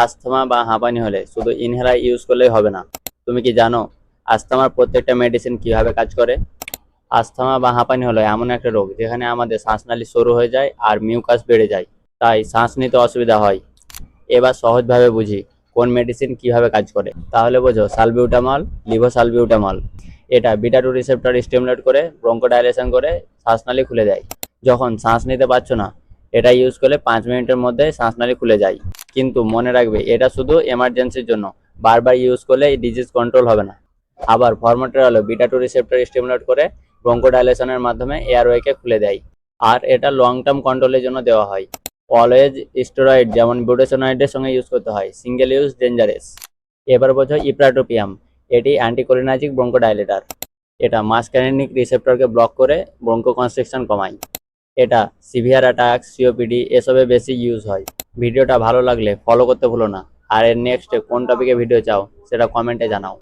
আস্থমা বা হাঁপানি হলে শুধু ইনহেলার ইউজ করলেই হবে না। তুমি কি জানো আস্থমার প্রত্যেকটা মেডিসিন কিভাবে কাজ করে? আস্থমা বা হাঁপানি হলো এমন একটা রোগ যেখানে আমাদের শ্বাসনালী সরু হয়ে যায় আর মিউকাস বেড়ে যায়, তাই শ্বাস নিতে অসুবিধা হয়। এবার সহজভাবে বুঝি কোন মেডিসিন কিভাবে কাজ করে। তাহলে বোঝো, সালবিউটামল, লিভোসালবিউটামল। এটা বিটা টু রিসেপ্টর স্টিমুলেট করে ব্রঙ্কোডাইলেশন করে শ্বাসনালী খুলে দেয়। যখন শ্বাস নিতে পারছো না, এটা ইউজ করলে 5 মিনিটের মধ্যে শ্বাসনালী খুলে যায়। কিন্তু মনে রাখবে, এটা শুধু এমার্জেন্সির জন্য। বারবার ইউজ করলে এই ডিজিজ কন্ট্রোল হবে না। আবার ফরম্যাটের হলো বিটা টু রিসেপ্টর স্টিমুলেট করে ব্রঙ্কোডাইলেশনের মাধ্যমে এয়ারওয়েকে খুলে দেয়। আর এটা লং টার্ম কন্ট্রোলের জন্য দেওয়া হয়। অলওয়েজ স্টেরয়েড যেমন বুটেসোনাইডের সঙ্গে ইউজ করতে হয়, সিঙ্গেল ইউজ ডেঞ্জারাস। এবার বোঝো ইপ্রাটোপিয়াম। এটি অ্যান্টিকোলিনার্জিক ব্রঙ্কোডাইলেটর। এটা মাসক্যারেনিক রিসেপ্টরকে ব্লক করে ব্রঙ্কোকনস্ট্রিকশন কমায়। এটা সিভিয়ার অ্যাটাক, সিওপিডি এসবে বেশি ইউজ হয়। ভিডিওটা ভালো লাগলে ফলো করতে ভুলো না। আর এর নেক্সটে কোন টপিকে ভিডিও চাও সেটা কমেন্টে জানাও।